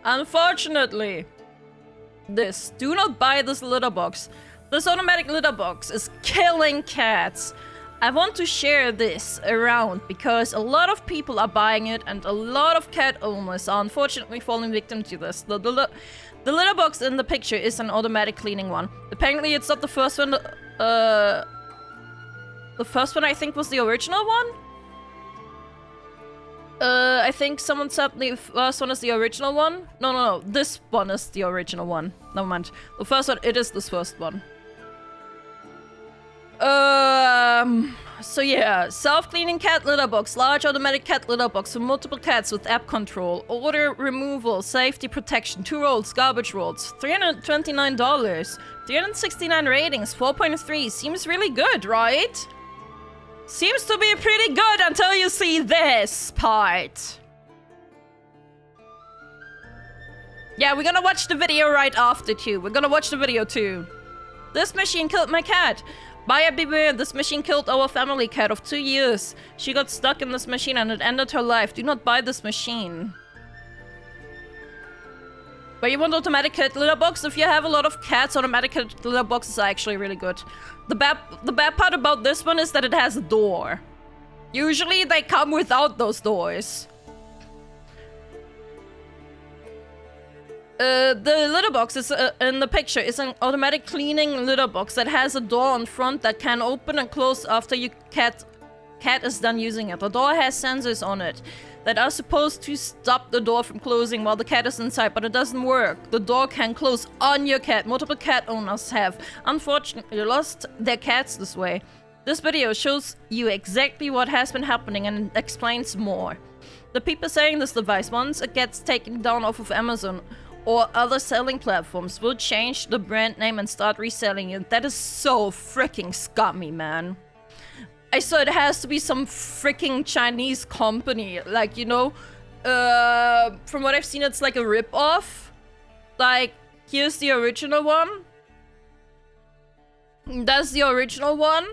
Unfortunately, do not buy this litter box. This automatic litter box is killing cats. I want to share this around because a lot of people are buying it and a lot of cat owners are unfortunately falling victim to this. The litter box in the picture is an automatic cleaning one. Apparently it's not the first one. The first one I think was the original one. I think someone said the first one is the original one. No. This one is the original one. Never mind. The first one, it is this first one. So yeah, self-cleaning cat litter box, large automatic cat litter box for multiple cats with app control, odor removal, safety protection, 2 rolls, garbage rolls, $329, 369 ratings, 4.3, seems really good, right? Seems to be pretty good until you see this part. Yeah, we're gonna watch the video right after too. We're gonna watch the video too. This machine killed my cat. Buyer beware, this machine killed our family cat of 2 years. She got stuck in this machine and it ended her life. Do not buy this machine. But you want automatic cat litter box? If you have a lot of cats, automatic cat litter boxes are actually really good. The bad part about this one is that it has a door. Usually they come without those doors. The litter box is in the picture is an automatic cleaning litter box that has a door on front that can open and close after your cat is done using it. The door has sensors on it that are supposed to stop the door from closing while the cat is inside, but it doesn't work. The door can close on your cat. Multiple cat owners have unfortunately lost their cats this way. This video shows you exactly what has been happening and explains more. The people saying this device, once it gets taken down off of Amazon or other selling platforms, will change the brand name and start reselling it. That is so freaking scummy, man. I saw it has to be some freaking Chinese company. Like, you know, from what I've seen, it's like a rip-off. Like, here's the original one. That's the original one.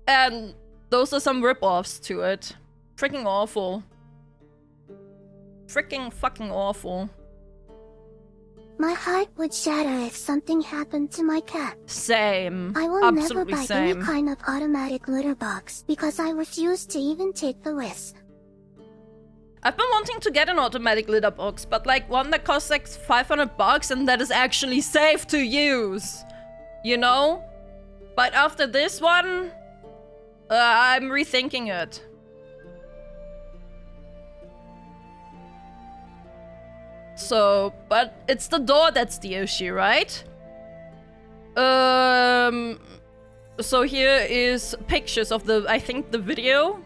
And those are some rip-offs to it. Freaking awful. Freaking fucking awful. My heart would shatter if something happened to my cat. Same. I will Absolutely never buy same. any kind of automatic litter box because I refuse to even take the risk. I've been wanting to get an automatic litter box, but like one that costs like $500 and that is actually safe to use. You know? But after this one, I'm rethinking it. So, but it's the door that's the issue, right? So here is pictures of the, I think the video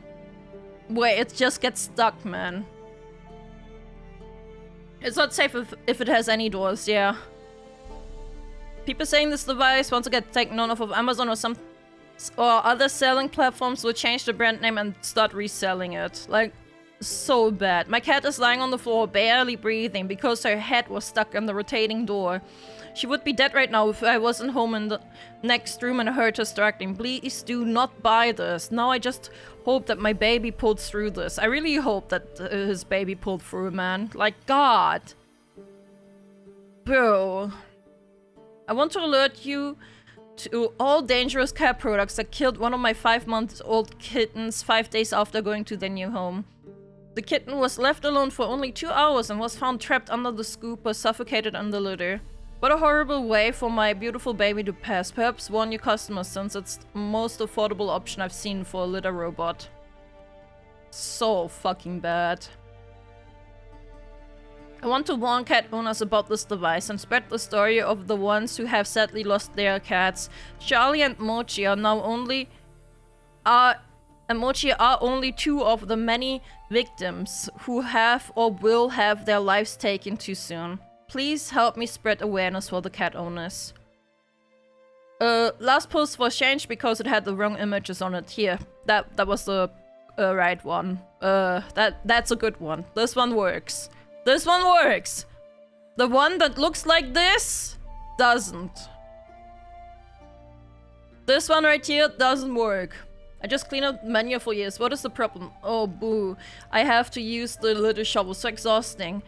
where it just gets stuck, man. It's not safe if it has any doors, yeah. People saying this device, once it gets taken off of Amazon or other selling platforms, will change the brand name and start reselling it. Like, so bad. My cat is lying on the floor, barely breathing, because her head was stuck in the rotating door. She would be dead right now if I wasn't home in the next room and heard her struggling. Please do not buy this. Now I just hope that my baby pulled through this. I really hope that his baby pulled through, man. Like, God. Bro. I want to alert you to all dangerous cat products that killed one of my 5-month-old kittens 5 days after going to their new home. The kitten was left alone for only 2 hours and was found trapped under the scooper, suffocated in the litter. What a horrible way for my beautiful baby to pass. Perhaps warn your customers, since it's the most affordable option I've seen for a litter robot. So fucking bad. I want to warn cat owners about this device and spread the story of the ones who have sadly lost their cats. Charlie and Mochi are only 2 of the many victims who have or will have their lives taken too soon. Please help me spread awareness for the cat owners. Last post was changed because it had the wrong images on it. Here, that was the right one. That's a good one. This one works. This one works. The one that looks like this doesn't. This one right here doesn't work. I just cleaned out menu for years. What is the problem? Oh, boo. I have to use the little shovel. So exhausting.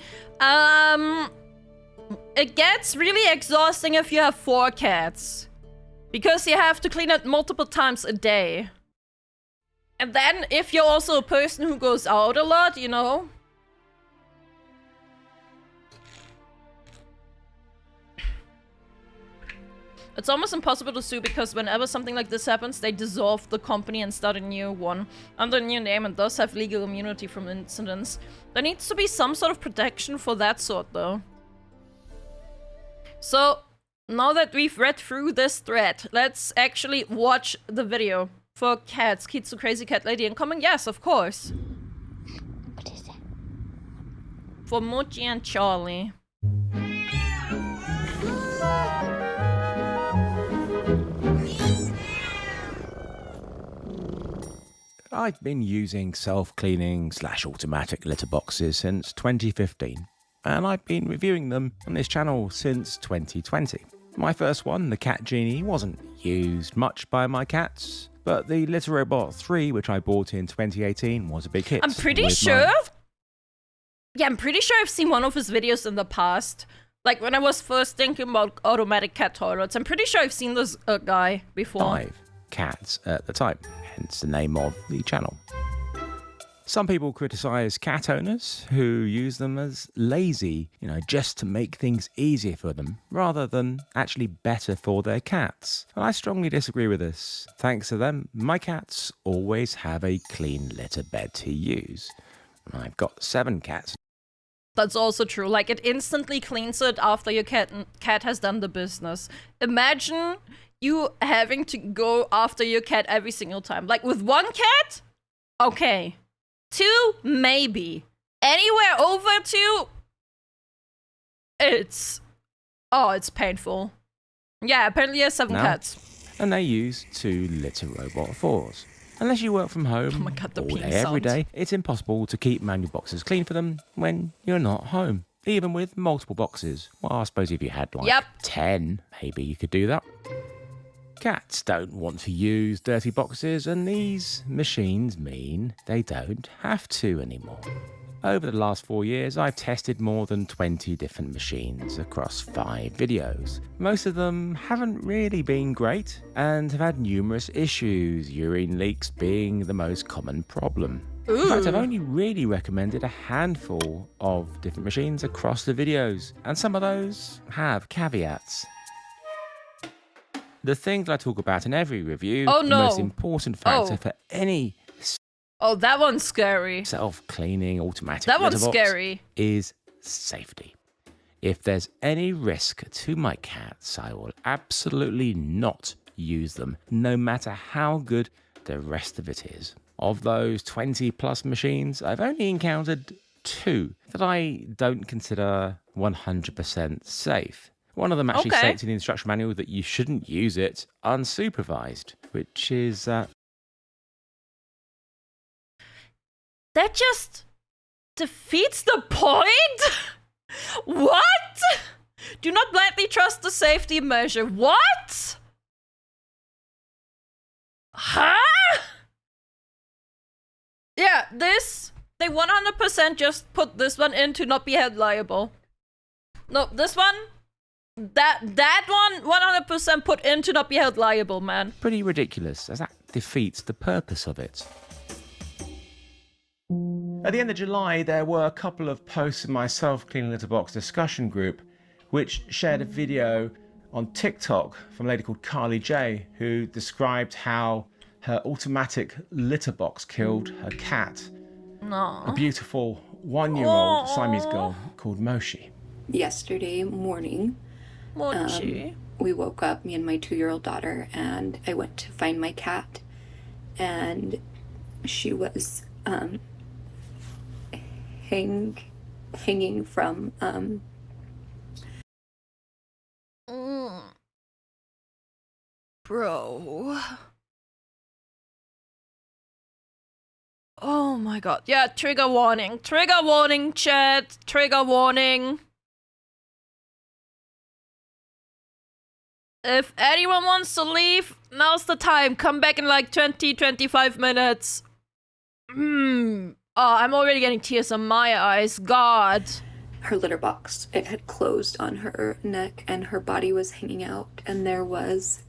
It gets really exhausting if you have 4 cats. Because you have to clean it multiple times a day. And then if you're also a person who goes out a lot, you know. It's almost impossible to sue because whenever something like this happens, they dissolve the company and start a new one under a new name and thus have legal immunity from incidents. There needs to be some sort of protection for that sort though. So, now that we've read through this thread, let's actually watch the video for cats. Kitsu Crazy Cat Lady incoming? Yes, of course. What is that? For Mochi and Charlie. I've been using self-cleaning / automatic litter boxes since 2015, and I've been reviewing them on this channel since 2020. My first one, the Cat Genie, wasn't used much by my cats, but the Litter Robot 3, which I bought in 2018, was a big hit. I'm pretty sure... Yeah, I'm pretty sure I've seen one of his videos in the past. Like, when I was first thinking about automatic cat toilets, I'm pretty sure I've seen this guy before. 5 cats at the time, hence the name of the channel. Some people criticize cat owners who use them as lazy, just to make things easier for them, rather than actually better for their cats. And I strongly disagree with this. Thanks to them, my cats always have a clean litter bed to use. I've got 7 cats. That's also true. Like, it instantly cleans it after your cat has done the business. Imagine you having to go after your cat every single time. Like, with 1 cat? Okay. 2, maybe. Anywhere over 2, it's painful. Yeah, apparently he has 7 cats. And they use 2 Litter Robot 4s. Unless you work from home oh my God, the all day, every day, it's impossible to keep manual boxes clean for them when you're not home. Even with multiple boxes. Well, I suppose if you had 10, maybe you could do that. Cats don't want to use dirty boxes, and these machines mean they don't have to anymore. Over the last 4 years, I've tested more than 20 different machines across 5 videos. Most of them haven't really been great and have had numerous issues, urine leaks being the most common problem. Ooh. In fact, I've only really recommended a handful of different machines across the videos, and some of those have caveats. The thing that I talk about in every review, the most important factor for any that one's scary. self-cleaning automatic That one's litter box scary. is safety. If there's any risk to my cats, I will absolutely not use them, no matter how good the rest of it is. Of those 20 plus machines, I've only encountered 2 that I don't consider 100% safe. One of them actually states in the instruction manual that you shouldn't use it unsupervised, which is... That just defeats the point? What? Do not blindly trust the safety measure. What? Huh? Yeah, they 100% just put this one in to not be held liable. No, this one... That one 100% put in to not be held liable, man. pretty ridiculous, as that defeats the purpose of it. At the end of July, there were a couple of posts in my self-cleaning litter box discussion group which shared a video on TikTok from a lady called Carly J, who described how her automatic litter box killed her cat. No. A beautiful 1-year-old Siamese girl called Moshi. Yesterday morning, Mochi. we woke up, me and my 2-year-old daughter, and I went to find my cat, and she was hanging from Bro. Oh my God. Yeah, trigger warning. Trigger warning, chat. Trigger warning. If anyone wants to leave, now's the time. Come back in like 20-25 minutes. Oh, I'm already getting tears in my eyes. God. Her litter box, it had closed on her neck and her body was hanging out, and there was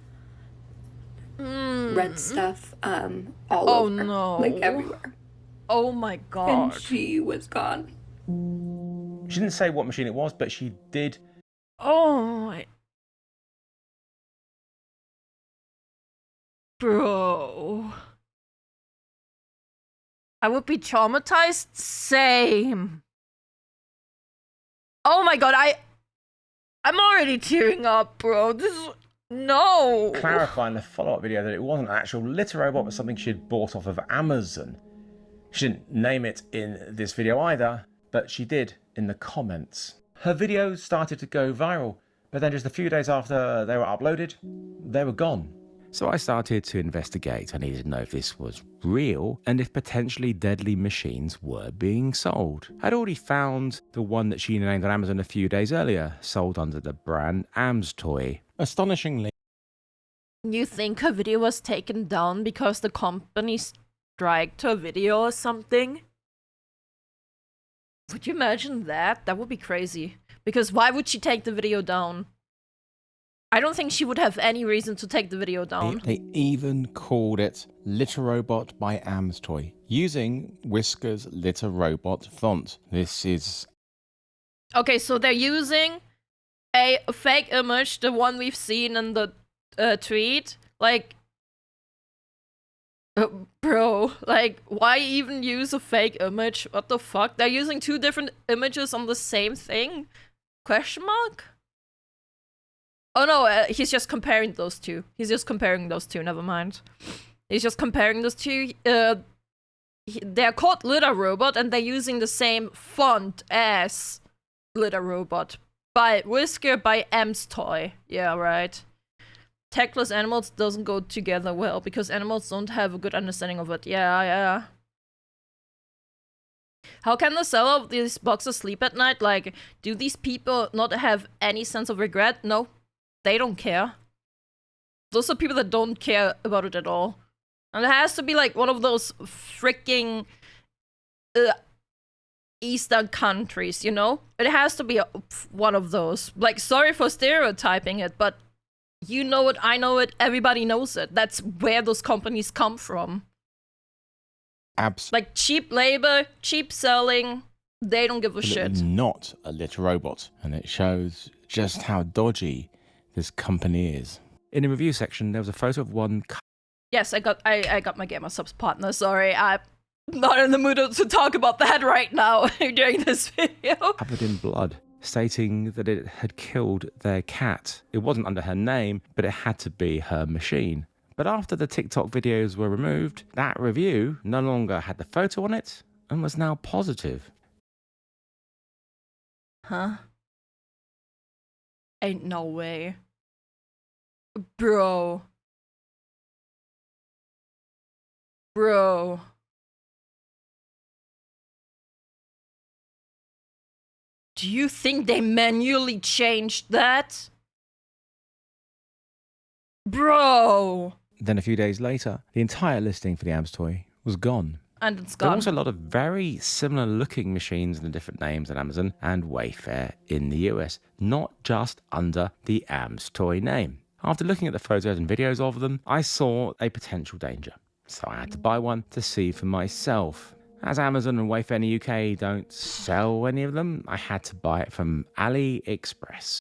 red stuff all over. No. Like everywhere. Oh my God. And she was gone. She didn't say what machine it was, but she did. Oh my. Bro. I would be traumatized. Same. Oh my God, I'm already tearing up, bro. This is... No. Clarifying the follow-up video that it wasn't an actual litter robot, but something she'd bought off of Amazon. She didn't name it in this video either, but she did in the comments. Her videos started to go viral, but then just a few days after they were uploaded, they were gone. So I started to investigate. I needed to know if this was real and if potentially deadly machines were being sold. I'd already found the one that she named on Amazon a few days earlier, sold under the brand Toy. Astonishingly, You think her video was taken down because the company striked her video or something? Would you imagine that? That would be crazy. Because why would she take the video down? I don't think she would have any reason to take the video down. They even called it Litter Robot by Toy, using Whisker's Litter Robot font. This is... Okay, so they're using a fake image, the one we've seen in the tweet. Like, bro, like, why even use a fake image? What the fuck? They're using two different images on the same thing? Question mark? Oh no, he's just comparing those two. Never mind. He's just comparing those two. They're called Litter Robot, and they're using the same font as Litter Robot. By Whisker by Toy. Yeah, right. Tactless animals doesn't go together well, because animals don't have a good understanding of it. Yeah. How can the seller of these boxes sleep at night? Like, do these people not have any sense of regret? No. They don't care. Those are people that don't care about it at all. And it has to be like one of those freaking Eastern countries, you know? It has to be one of those. Like, sorry for stereotyping it, but you know it, I know it, everybody knows it. That's where those companies come from. Like, cheap labor, cheap selling, they don't give a shit. Not a litter robot. And it shows just how dodgy this company is. In the review section, there was a photo of one... Yes, I got my Gamer Subs partner, sorry. I'm not in the mood to talk about that right now during this video. Covered in blood, stating that it had killed their cat. It wasn't under her name, but it had to be her machine. But after the TikTok videos were removed, that review no longer had the photo on it and was now positive. Huh? Ain't no way. Bro. Do you think they manually changed that? Bro. Then a few days later, the entire listing for the Toy was gone. And it's There gone. are also a lot of very similar looking machines and different names on Amazon and Wayfair in the US, not just under the Toy name. After looking at the photos and videos of them, I saw a potential danger. So I had to buy one to see for myself. As Amazon and Wayfair in the UK don't sell any of them, I had to buy it from AliExpress.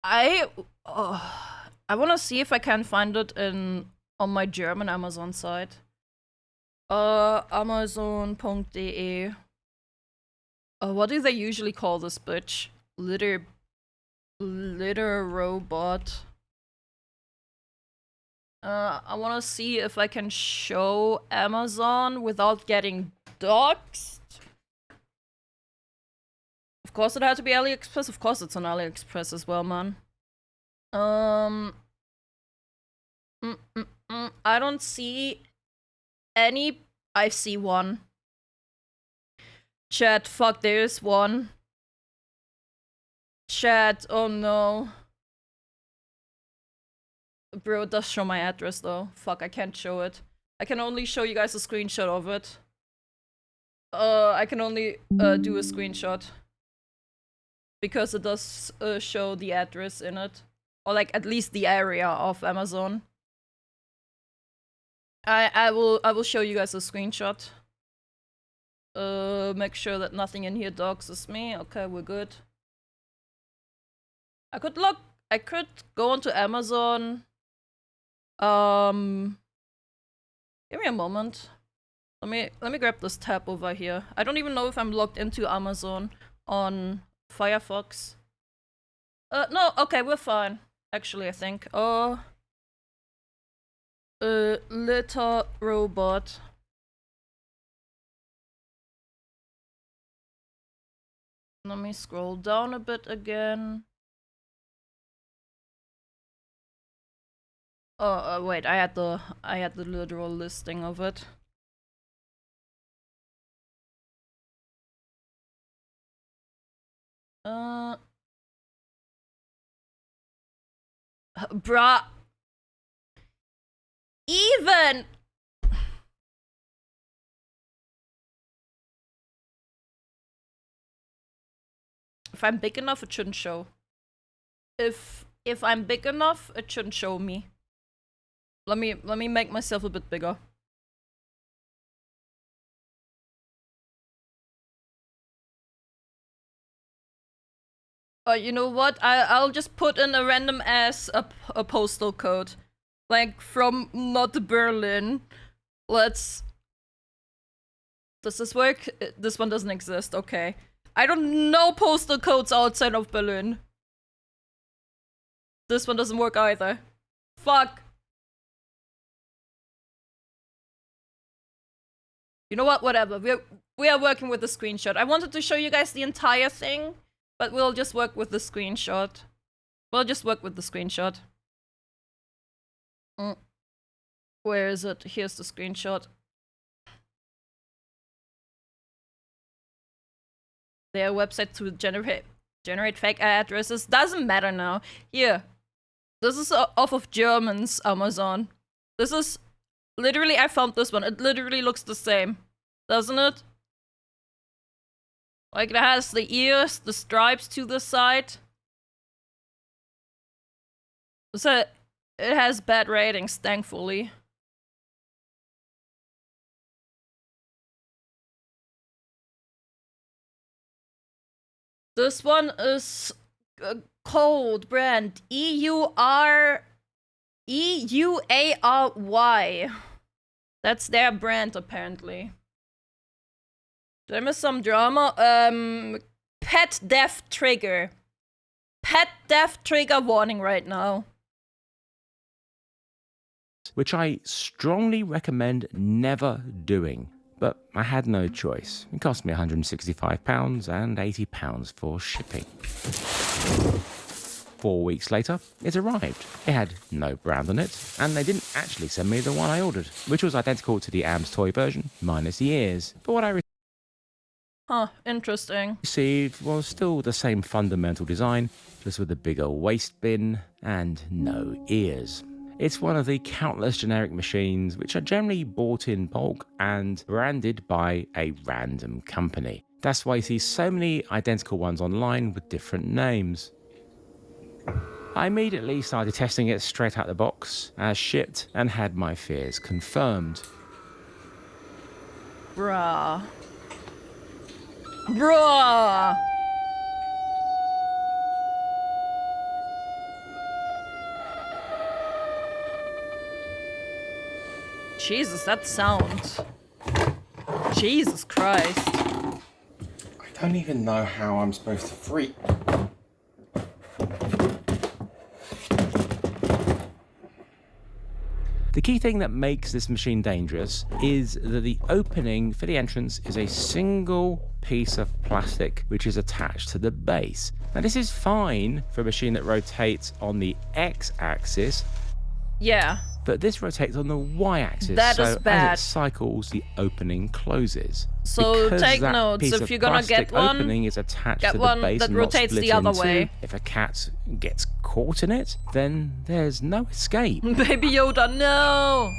I want to see if I can find it on my German Amazon site. Amazon.de. What do they usually call this bitch? Litter robot. I want to see if I can show Amazon without getting doxxed. Of course it had to be AliExpress. Of course it's on AliExpress as well, man. I don't see any. I see one. Chat, fuck, there's one. Chat, oh no. Bro, it does show my address though. Fuck, I can't show it. I can only show you guys a screenshot of it. I can only do a screenshot. Because it does show the address in it. Or like at least the area of Amazon. I will show you guys a screenshot. Make sure that nothing in here doxes me. Okay, we're good. I could go onto Amazon. Give me a moment. Let me grab this tab over here. I don't even know if I'm logged into Amazon on Firefox. No, okay, we're fine. Actually, I think. Litter robot. Let me scroll down a bit again. Oh, wait, I had the literal listing of it. Bruh. Even. If I'm big enough, it shouldn't show. If I'm big enough, it shouldn't show me. Let me make myself a bit bigger. You know what? I'll just put in a random ass a postal code, like from not Berlin. Does this work? This one doesn't exist. Okay. I don't know postal codes outside of Berlin. This one doesn't work either. Fuck. You know what? Whatever. We are working with the screenshot. I wanted to show you guys the entire thing, but we'll just work with the screenshot. Where is it? Here's the screenshot. Their website to generate fake addresses. Doesn't matter now. Here. This is off of German's Amazon. This is literally, I found this one. It literally looks the same. Doesn't it? Like it has the ears, the stripes to the side. So it has bad ratings, thankfully. This one is called brand EUARY. That's their brand, apparently. Did I miss some drama? Pet death trigger. Pet death trigger warning right now. Which I strongly recommend never doing. But I had no choice. It cost me £165 and £80 for shipping. 4 weeks later, it arrived. It had no brand on it, and they didn't actually send me the one I ordered, which was identical to the AMS toy version, minus the ears. But what I interesting. received was still the same fundamental design, just with a bigger waste bin and no ears. It's one of the countless generic machines which are generally bought in bulk and branded by a random company. That's why you see so many identical ones online with different names. I immediately started testing it straight out the box, as shipped, and had my fears confirmed. Bruh. Jesus, that sound. Jesus Christ. I don't even know how I'm supposed to freak. The key thing that makes this machine dangerous is that the opening for the entrance is a single piece of plastic which is attached to the base. Now this is fine for a machine that rotates on the x-axis. Yeah. But this rotates on the y-axis, That so is bad. as it cycles, the opening closes. So because take that notes piece if of you're gonna plastic get one. opening is attached Get to the one base that and not rotates split the other in two, way. if a cat gets caught in it, then there's no escape. Baby Yoda, no!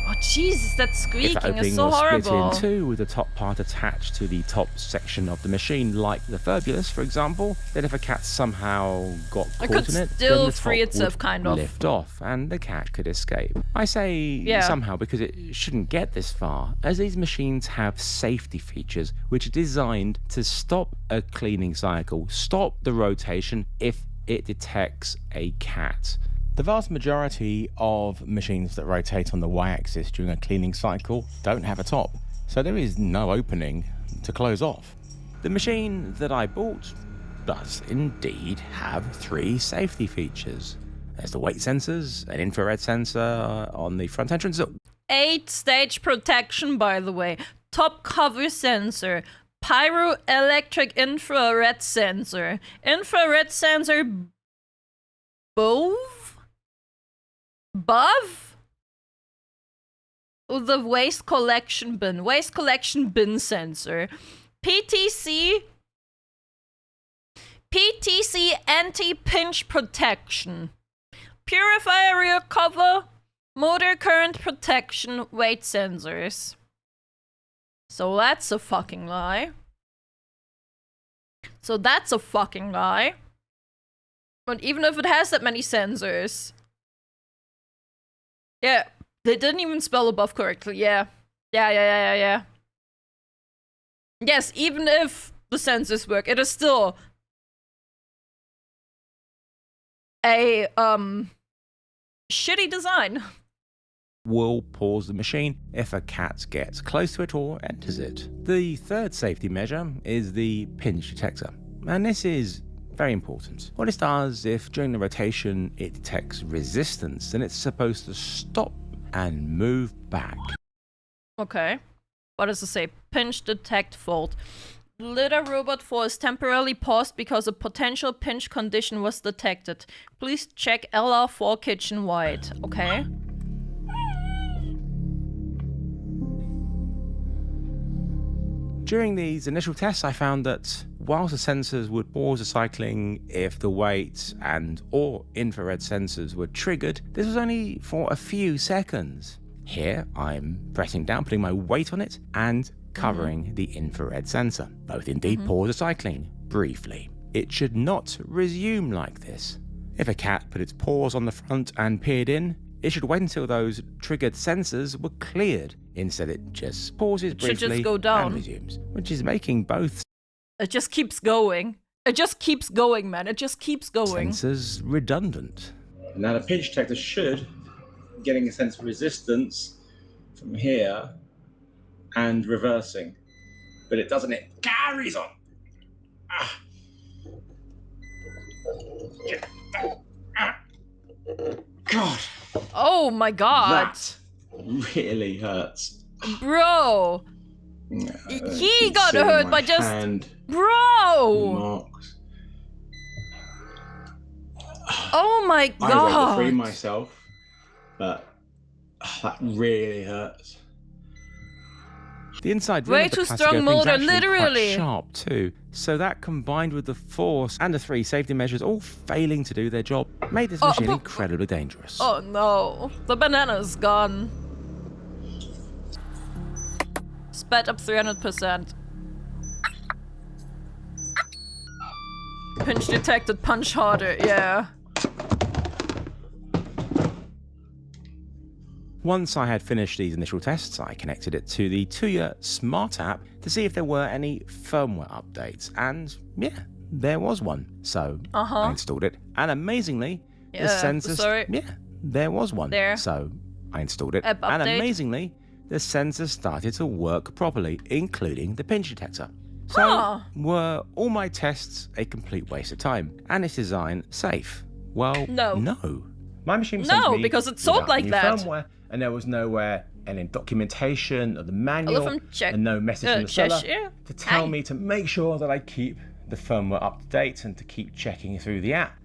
Oh Jesus, that If the squeaking opening is so was horrible. split in two with the top part attached to the top section of the machine, like the Furbulas, for example, then if a cat somehow got It caught could in it, still then the free top itself, would kind of. lift off and the cat could escape. I say somehow because it shouldn't get this far, as these machines have safety features which are designed to stop a cleaning cycle, stop the rotation if it detects a cat. The vast majority of machines that rotate on the y-axis during a cleaning cycle don't have a top, so there is no opening to close off. The machine that I bought does indeed have 3 safety features. There's the weight sensors, an infrared sensor on the front entrance. 8-stage protection, by the way. Top cover sensor. Pyroelectric infrared sensor. Infrared sensor above the waste collection bin. Waste collection bin sensor. PTC anti-pinch protection. Purifier rear cover. Motor current protection. Weight sensors. So that's a fucking lie. But even if it has that many sensors. Yeah, they didn't even spell above correctly. Yeah. Yes, even if the sensors work, it is still a shitty design. Will pause the machine if a cat gets close to it or enters it. The third safety measure is the pinch detector, and this is very important. What it does, if during the rotation it detects resistance, then it's supposed to stop and move back. Okay. What does it say? Pinch detect fault. Litter robot 4 is temporarily paused because a potential pinch condition was detected. Please check LR4 kitchen wide. Okay. During these initial tests, I found that whilst the sensors would pause the cycling if the weight and or infrared sensors were triggered, this was only for a few seconds. Here, I'm pressing down, putting my weight on it, and covering the infrared sensor. Both indeed pause the cycling briefly. It should not resume like this. If a cat put its paws on the front and peered in, it should wait until those triggered sensors were cleared. Instead, it just pauses briefly should just go down. and resumes, which is making both It just keeps going. It just keeps going, man. It just keeps going. sensors redundant. Now the pinch detector should, getting a sense of resistance from here and reversing, but it doesn't. It carries on. Ah. God. Oh my god. That really hurts. Bro. He got hurt by just... Bro! Marks. Oh my I was able to god. free myself, but that really hurts. The inside Way rim of the too plastic strong opening's motor, actually literally. quite sharp too. So that combined with the force and the 3 safety measures all failing to do their job made this machine incredibly dangerous. Oh no. The banana's gone. Sped up 300%. Pinch detected, punch harder, yeah. Once I had finished these initial tests, I connected it to the Tuya Smart app to see if there were any firmware updates, and yeah, there was one. So I installed it, and amazingly, the sensors... Yeah, there was one. So I installed it, and amazingly, the sensors started to work properly, including the pinch detector. So were all my tests a complete waste of time, and its design safe? Well, no. My machine was sent to me because it's sold like new that. Firmware, and there was nowhere any documentation of the manual and no message from the seller to tell me to make sure that I keep the firmware up to date and to keep checking through the app.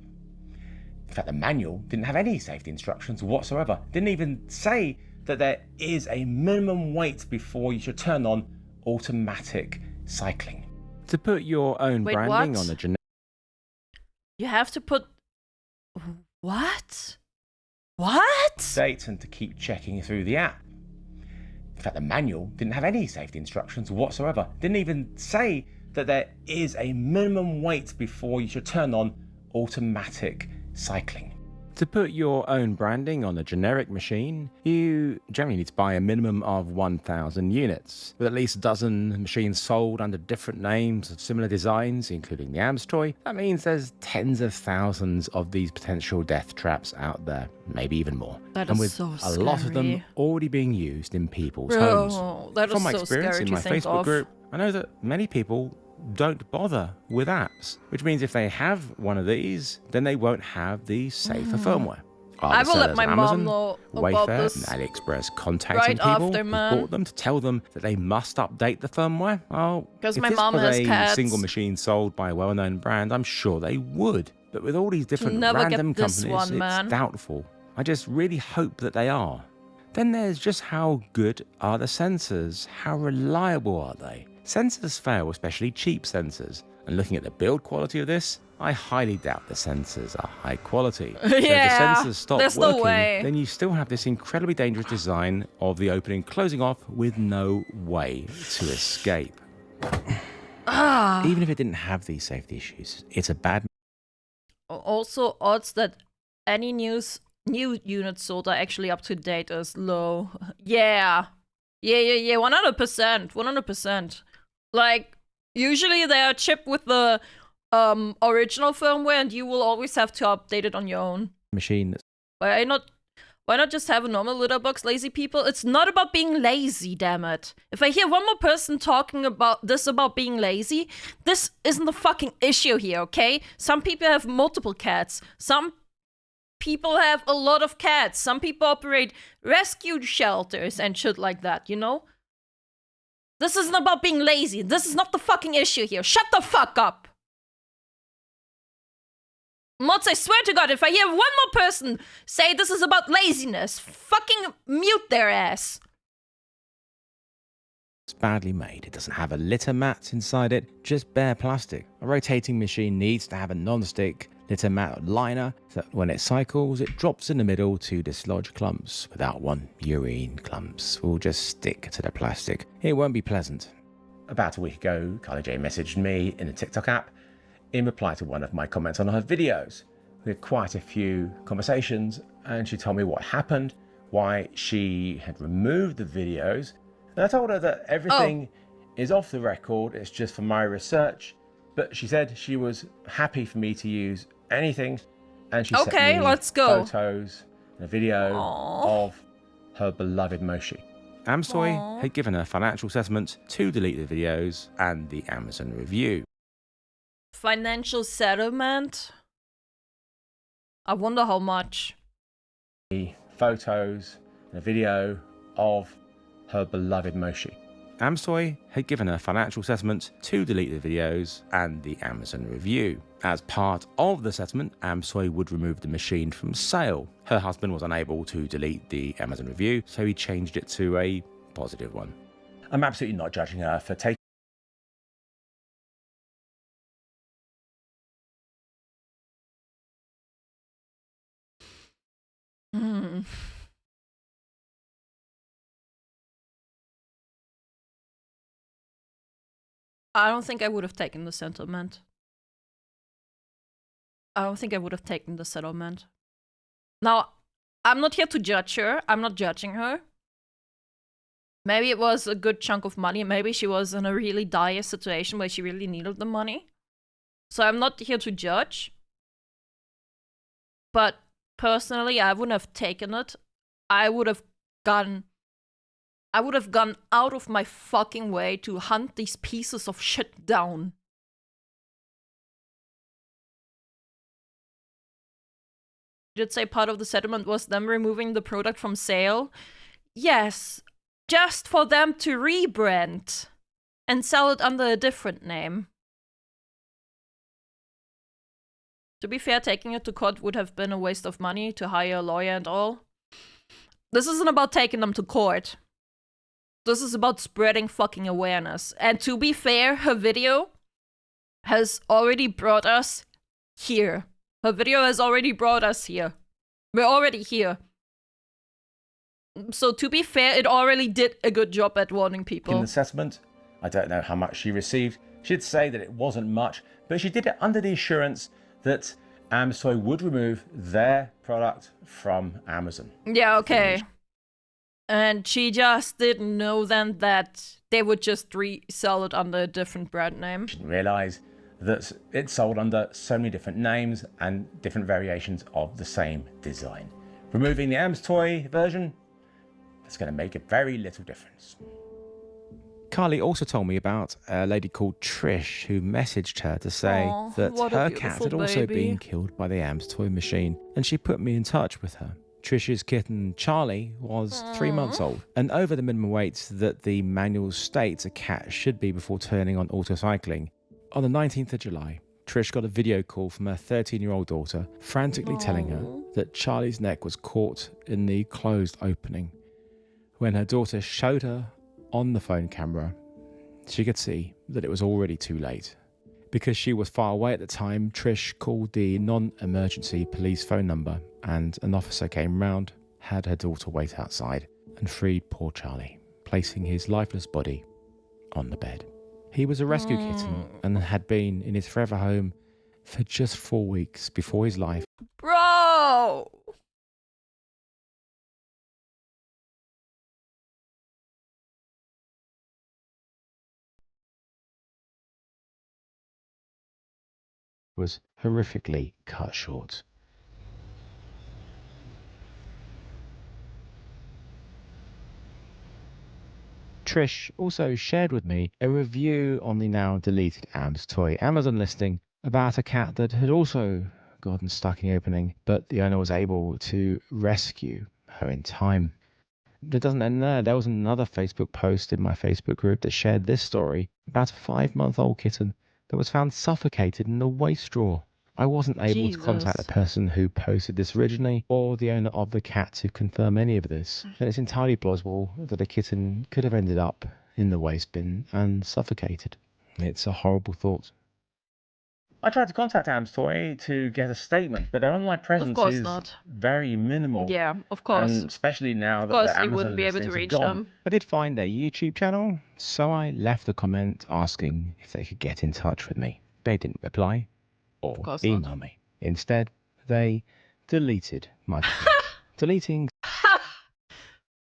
In fact, the manual didn't have any safety instructions whatsoever. Didn't even say that there is a minimum weight before you should turn on automatic cycling. To put your own Wait, branding what? on a generic You have to put... What? What? date and to keep checking through the app. In fact, the manual didn't have any safety instructions whatsoever. Didn't even say that there is a minimum wait before you should turn on automatic cycling. To put your own branding on a generic machine, you generally need to buy a minimum of 1,000 units, with at least a dozen machines sold under different names of similar designs, including the AMS toy. That means there's tens of thousands of these potential death traps out there, maybe even more. That and is with so a lot of them scary. already being used in people's Bro, homes. that is From my so experience scary in to my think Facebook of. group, I know that many people don't bother with apps, which means if they have one of these, then they won't have the safer firmware. Are I the will let sellers my on mom Amazon, know about Wayfair, this and AliExpress contacting right people after, who man. bought them to tell them that they must update the firmware? Well, 'Cause if my this mom was has a cats. single machine sold by a well-known brand, I'm sure they would. But with all these different never get random this companies, one, man. it's doubtful. I just really hope that they are. Then there's just how good are the sensors? How reliable are they? Sensors fail, especially cheap sensors. And looking at the build quality of this, I highly doubt the sensors are high quality. So if Yeah, the sensors stop there's no working, way. then you still have this incredibly dangerous design of the opening closing off with no way to escape. Even if it didn't have these safety issues, it's a bad... Also, odds that any new units sold are actually up to date is low. Yeah. 100%. 100%. Like, usually they are chipped with the original firmware and you will always have to update it on your own. machine that's Why not just have a normal litter box, lazy people? It's not about being lazy, damn it. If I hear one more person talking about being lazy, this isn't the fucking issue here, okay? Some people have multiple cats. Some people have a lot of cats. Some people operate rescue shelters and shit like that, you know? This isn't about being lazy. This is not the fucking issue here. Shut the fuck up! Mods, I swear to God, if I hear one more person say this is about laziness, fucking mute their ass. badly made. It doesn't have a litter mat inside it, just bare plastic. A rotating machine needs to have a non-stick litter mat liner so that when it cycles, it drops in the middle to dislodge clumps. Without one, urine clumps will just stick to the plastic. It won't be pleasant. About a week ago, Carly J messaged me in the TikTok app in reply to one of my comments on her videos. We had quite a few conversations and she told me what happened, why she had removed the videos. And I told her that everything is off the record, it's just for my research. But she said she was happy for me to use anything. And she sent me let's go. photos and a video of her beloved Moshi. Amsoy had given her financial settlement to delete the videos and the Amazon review. Financial settlement? I wonder how much. Photos and a video of her beloved Moshi. Amsoy had given her financial settlement to delete the videos and the Amazon review. As part of the settlement, Amsoy would remove the machine from sale. Her husband was unable to delete the Amazon review, so he changed it to a positive one. I'm absolutely not judging her for taking I don't think I would have taken the settlement. I don't think I would have taken the settlement. Now, I'm not here to judge her. I'm not judging her. Maybe it was a good chunk of money. Maybe she was in a really dire situation where she really needed the money. So I'm not here to judge. But personally, I wouldn't have taken it. I would have gone out of my fucking way to hunt these pieces of shit down. Did say part of the settlement was them removing the product from sale? Yes, just for them to rebrand and sell it under a different name. To be fair, taking it to court would have been a waste of money to hire a lawyer and all. This isn't about taking them to court. This is about spreading fucking awareness. And to be fair, her video has already brought us here. Her video has already brought us here. We're already here. So to be fair, it already did a good job at warning people. In the settlement, I don't know how much she received. She'd say that it wasn't much, but she did it under the assurance that Amsoy would remove their product from Amazon. Yeah, okay. And she just didn't know then that they would just resell it under a different brand name. She didn't realise that it's sold under so many different names and different variations of the same design. Removing the Amsoy version, that's going to make a very little difference. Carly also told me about a lady called Trish who messaged her to say that her cat had also been killed by the Amsoy machine, and she put me in touch with her. Trish's kitten Charlie was 3 months old and over the minimum weight that the manual states a cat should be before turning on autocycling. On the 19th of July, Trish got a video call from her 13-year-old daughter frantically telling her that Charlie's neck was caught in the closed opening. When her daughter showed her on the phone camera, she could see that it was already too late. Because she was far away at the time, Trish called the non-emergency police phone number and an officer came round, had her daughter wait outside and freed poor Charlie, placing his lifeless body on the bed. He was a rescue kitten and had been in his forever home for just 4 weeks before his life. Bro! Was horrifically cut short. Trish also shared with me a review on the now deleted Amsoy Amazon listing about a cat that had also gotten stuck in the opening, but the owner was able to rescue her in time. It doesn't end there. There was another Facebook post in my Facebook group that shared this story about a 5-month-old kitten that was found suffocated in a waste drawer. I wasn't able to contact the person who posted this originally or the owner of the cat to confirm any of this. And it's entirely plausible that a kitten could have ended up in the waste bin and suffocated. It's a horrible thought. I tried to contact Amsoy to get a statement, but their online presence is very minimal. Yeah, of course. And especially now that the Amazon wouldn't be able to reach them. I did find their YouTube channel, so I left a comment asking if they could get in touch with me. They didn't reply or email me. Instead, they deleted my comment. Deleting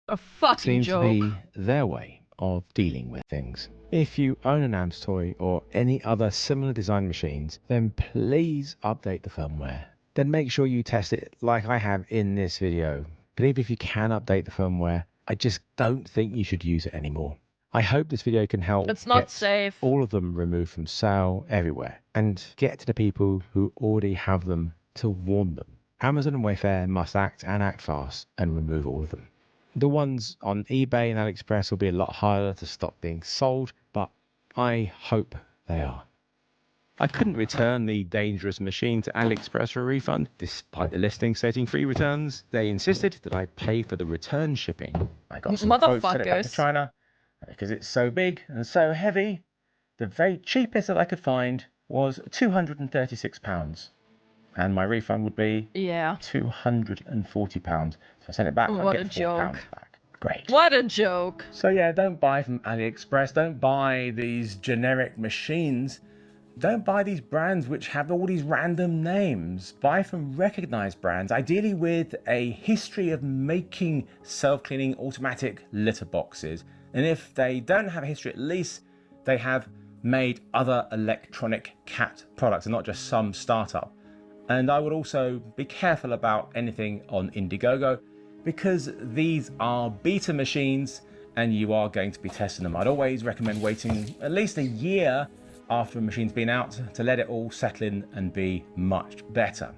a fucking seems joke. to be their way of dealing with things. If you own an Amsoy or any other similar design machines, then please update the firmware. Then make sure you test it like I have in this video. But even if you can update the firmware, I just don't think you should use it anymore. I hope this video can help It's not safe. all of them removed from sale everywhere and get to the people who already have them to warn them. Amazon and Wayfair must act and act fast and remove all of them. The ones on eBay and AliExpress will be a lot harder to stop being sold, but I hope they are. I couldn't return the dangerous machine to AliExpress for a refund, despite the listing stating free returns. They insisted that I pay for the return shipping. I got some quotes, sent it back to China, because it's so big and so heavy. The very cheapest that I could find was £236. And my refund would be £240. So I sent it back, What I get £4 back. Great. What a joke. So yeah, don't buy from AliExpress. Don't buy these generic machines. Don't buy these brands which have all these random names. Buy from recognized brands, ideally with a history of making self-cleaning automatic litter boxes. And if they don't have a history, at least they have made other electronic cat products and not just some startup. And I would also be careful about anything on Indiegogo because these are beta machines and you are going to be testing them. I'd always recommend waiting at least a year after a machine's been out to let it all settle in and be much better.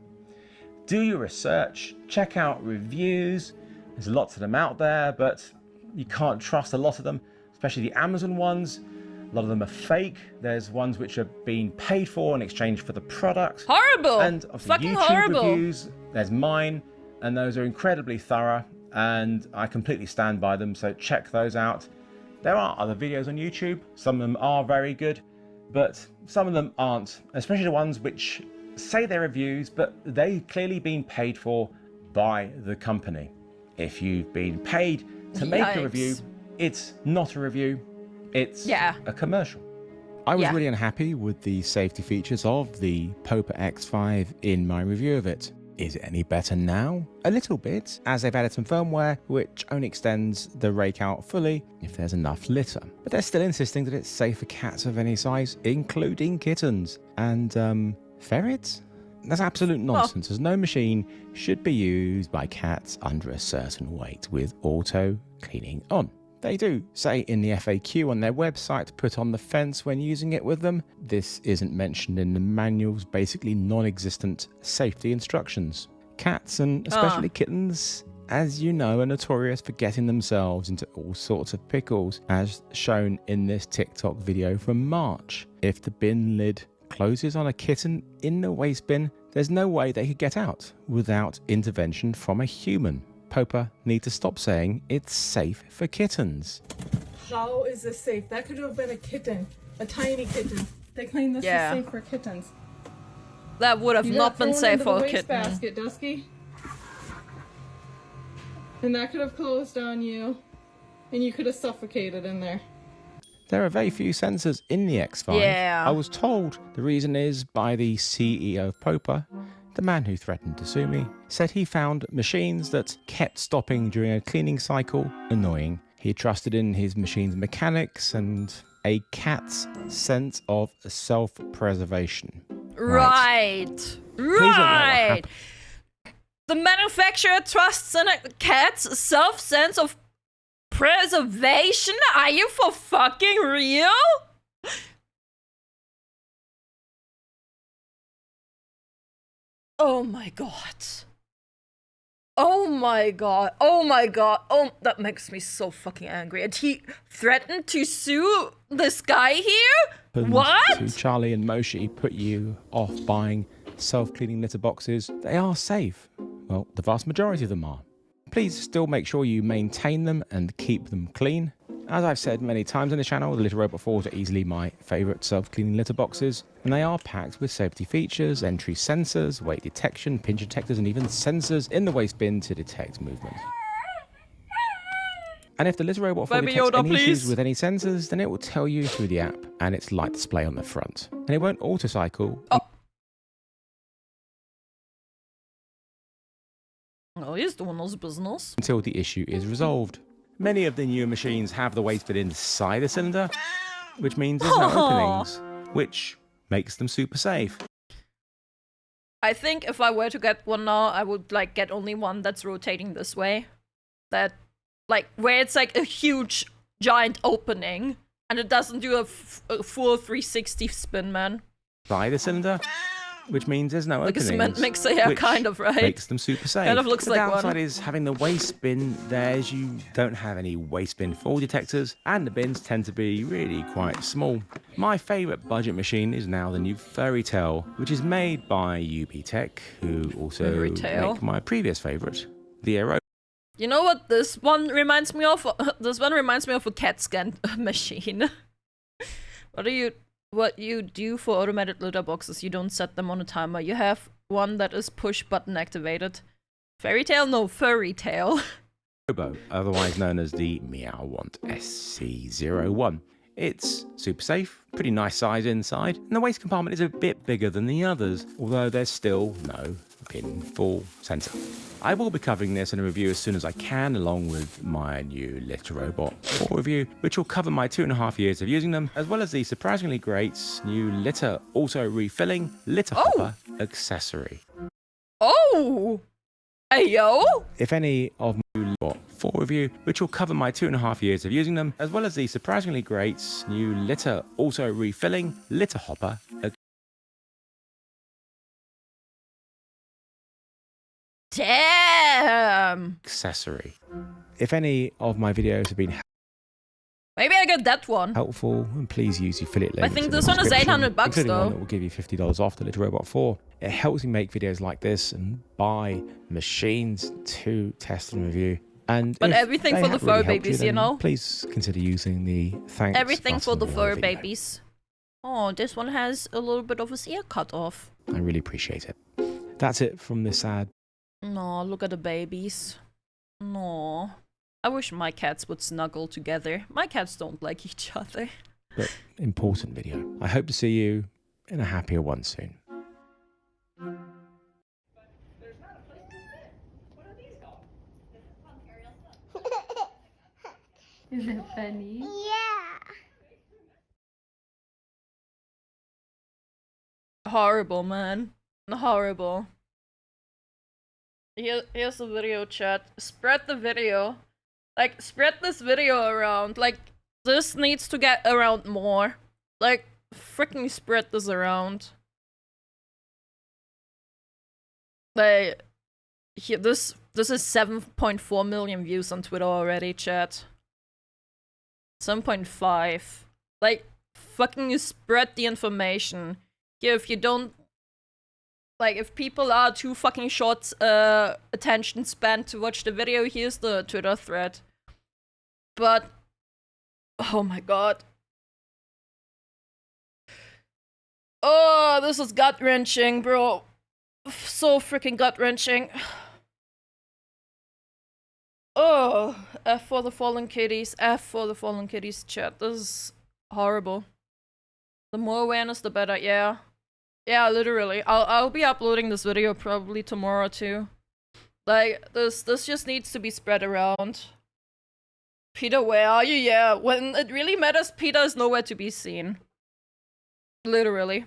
Do your research, check out reviews. There's lots of them out there, but you can't trust a lot of them, especially the Amazon ones. A lot of them are fake. There's ones which are being paid for in exchange for the product. Horrible! And obviously fucking YouTube horrible. reviews, there's mine, and those are incredibly thorough, and I completely stand by them, so check those out. There are other videos on YouTube. Some of them are very good, but some of them aren't, especially the ones which say they're reviews, but they've clearly been paid for by the company. If you've been paid to make a review, it's not a review, it's a commercial. I was really unhappy with the safety features of the Popa X5 in my review of it. Is it any better now? A little bit, as they've added some firmware which only extends the rake out fully if there's enough litter. But they're still insisting that it's safe for cats of any size, including kittens. And ferrets? That's absolute nonsense, as no machine should be used by cats under a certain weight with auto cleaning on. They do say in the FAQ on their website to put on the fence when using it with them. This isn't mentioned in the manual's basically non-existent safety instructions. Cats, and especially kittens, as you know, are notorious for getting themselves into all sorts of pickles, as shown in this TikTok video from March. If the bin lid closes on a kitten in the waste bin, there's no way they could get out without intervention from a human. Popa need to stop saying it's safe for kittens. How is this safe? That could have been a kitten, a tiny kitten. They claim this is safe for kittens. That would have not been safe for a kitten. Basket, Dusky. And that could have closed on you, and you could have suffocated in there. There are very few sensors in the X5. I was told the reason is by the CEO of Popa. The man who threatened to sue me said he found machines that kept stopping during a cleaning cycle annoying. He trusted in his machine's mechanics and a cat's sense of self-preservation. Right. The manufacturer trusts in a cat's self-sense of preservation? Are you for fucking real? Oh my god. Oh my god. Oh my god. Oh, that makes me so fucking angry. And he threatened to sue this guy here? What? To Charlie and Moshi put you off buying self-cleaning litter boxes. They are safe. Well, the vast majority of them are. Please still make sure you maintain them and keep them clean. As I've said many times on the channel, the Litter Robot 4s are easily my favourite self-cleaning litter boxes, and they are packed with safety features, entry sensors, weight detection, pinch detectors, and even sensors in the waste bin to detect movement. And if the Litter Robot 4 detects any issues with any sensors, then it will tell you through the app and its light display on the front. And it won't auto-cycle. Oh, he's doing his business. Until the issue is resolved. Many of the newer machines have the waste bin inside the cylinder, which means there's no openings, which makes them super safe. I think if I were to get one now, I would like get only one that's rotating this way. That, like, where it's like a huge, giant opening, and it doesn't do a full 360 spin, man. By the cylinder, which means there's no openings. Like a cement mixer, yeah, kind of, right? Makes them super safe. Kind of looks like one. The downside is having the waste bin there, as you don't have any waste bin fall detectors, and the bins tend to be really quite small. My favourite budget machine is now the new Fairy Tale, which is made by UP Tech, who also make my previous favourite, the Aero. You know what this one reminds me of? This one reminds me of a CAT scan machine. What you do for automated litter boxes, you don't set them on a timer. You have one that is push button activated. Fairy Tale? No, Furry Tale. Robo, otherwise known as the Meowwant SC01. It's super safe, pretty nice size inside, and the waste compartment is a bit bigger than the others, although there's still no pinfall sensor. I will be covering this in a review as soon as I can, along with my new Litter Robot 4 review, which will cover my 2.5 years of using them, as well as the surprisingly great new litter auto-refilling litter hopper accessory. Oh! Ayo! If any of my new Robot 4 review, which will cover my 2.5 years of using them, as well as the surprisingly great new litter auto-refilling litter hopper Damn! accessory. If any of my videos have been maybe I get that one. helpful, and please use the affiliate link. I think this one is $800 including though. One that will give you $50 off the Litter Robot 4. It helps me make videos like this and buy machines to test and review. And but if everything they for the have fur really helped babies, then you know? Please consider using the thanks Everything for the button below fur video. babies. Oh, this one has a little bit of his ear cut off. I really appreciate it. That's it from this ad. No, look at the babies. No. I wish my cats would snuggle together. My cats don't like each other. But important video. I hope to see you in a happier one soon. Is it funny? Yeah. Horrible, man. Horrible. Here's the video, chat. Spread the video. Like, spread this video around. Like, this needs to get around more. Like, freaking spread this around. Like, here, this is 7.4 million views on Twitter already, chat. 7.5. Like, fucking spread the information. Here, if you don't... Like, if people are too fucking short attention span to watch the video, here's the Twitter thread. But... Oh my god. Oh, this is gut-wrenching, bro. So freaking gut-wrenching. Oh, F for the fallen kitties. F for the fallen kitties, chat. This is horrible. The more awareness, the better. Yeah. Yeah, literally. I'll be uploading this video probably tomorrow too. Like, this just needs to be spread around. Peter, where are you? Yeah, when it really matters, Peter is nowhere to be seen. Literally.